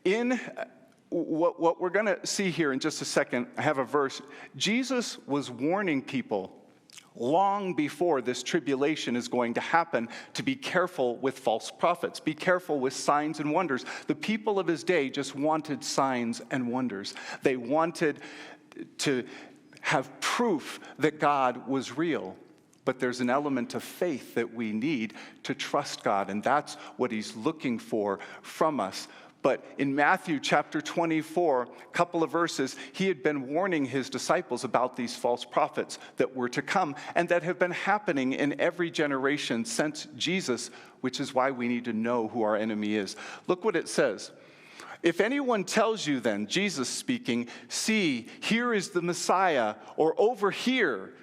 In what we're going to see here in just a second, I have a verse. Jesus was warning people long before this tribulation is going to happen to be careful with false prophets. Be careful with signs and wonders. The people of his day just wanted signs and wonders. They wanted to have proof that God was real. But there's an element of faith that we need to trust God, and that's what he's looking for from us. But in Matthew chapter 24, a couple of verses, he had been warning his disciples about these false prophets that were to come and that have been happening in every generation since Jesus, which is why we need to know who our enemy is. Look what it says. If anyone tells you then, Jesus speaking, see, here is the Messiah, or over here,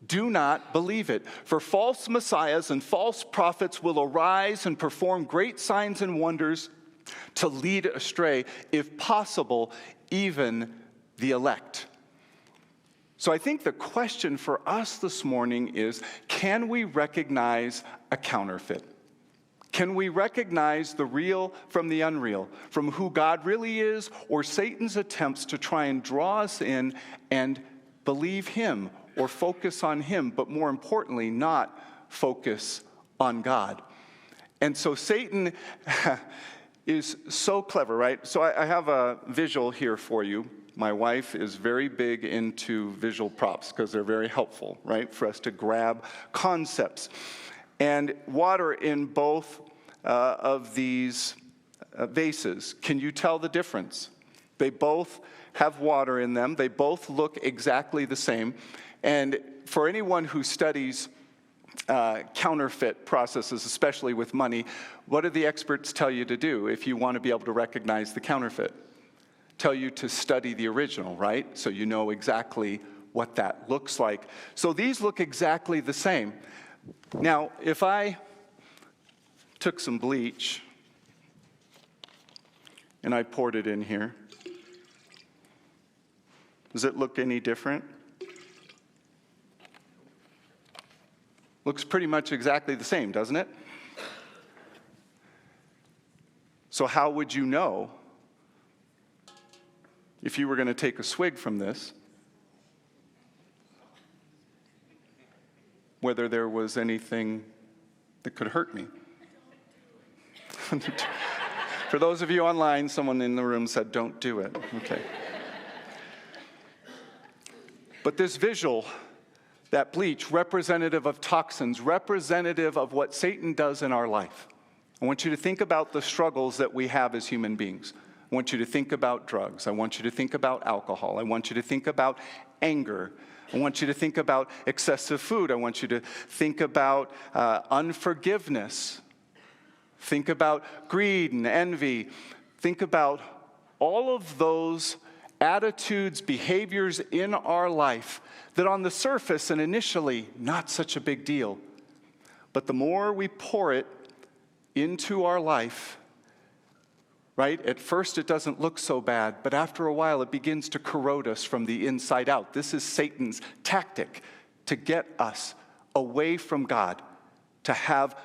do not believe it. For false messiahs and false prophets will arise and perform great signs and wonders to lead astray, if possible, even the elect. So I think the question for us this morning is, can we recognize a counterfeit? Can we recognize the real from the unreal, from who God really is, or Satan's attempts to try and draw us in and believe him or focus on him, but more importantly, not focus on God? And so Satan is so clever, right? So I have a visual here for you. My wife is very big into visual props because they're very helpful, right, for us to grab concepts. And water in both of these vases, can you tell the difference? They both have water in them. They both look exactly the same. And for anyone who studies counterfeit processes, especially with money, what do the experts tell you to do if you want to be able to recognize the counterfeit? Tell you to study the original, right? So you know exactly what that looks like. So these look exactly the same. Now, if I took some bleach and I poured it in here, does it look any different? Looks pretty much exactly the same, doesn't it? So how would you know if you were going to take a swig from this whether there was anything that could hurt me? For those of you online, someone in the room said, don't do it. Okay. But this visual, that bleach, representative of toxins, representative of what Satan does in our life. I want you to think about the struggles that we have as human beings. I want you to think about drugs. I want you to think about alcohol. I want you to think about anger. I want you to think about excessive food. I want you to think about unforgiveness. Think about greed and envy. Think about all of those attitudes, behaviors in our life that on the surface and initially not such a big deal. But the more we pour it into our life, right? At first it doesn't look so bad, but after a while it begins to corrode us from the inside out. This is Satan's tactic to get us away from God, to have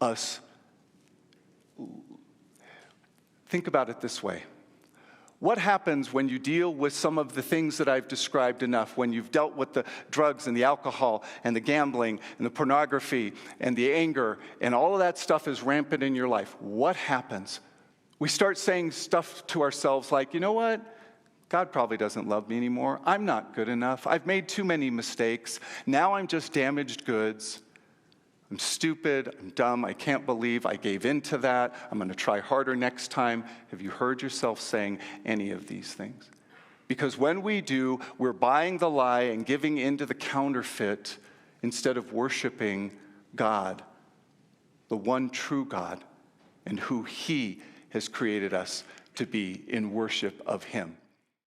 us. Think about it this way. What happens when you deal with some of the things that I've described enough, when you've dealt with the drugs and the alcohol and the gambling and the pornography and the anger and all of that stuff is rampant in your life? What happens? We start saying stuff to ourselves like, you know what? God probably doesn't love me anymore. I'm not good enough. I've made too many mistakes. Now I'm just damaged goods. I'm stupid, I'm dumb, I can't believe I gave in to that. I'm going to try harder next time. Have you heard yourself saying any of these things? Because when we do, we're buying the lie and giving into the counterfeit instead of worshiping God, the one true God, and who He has created us to be in worship of Him.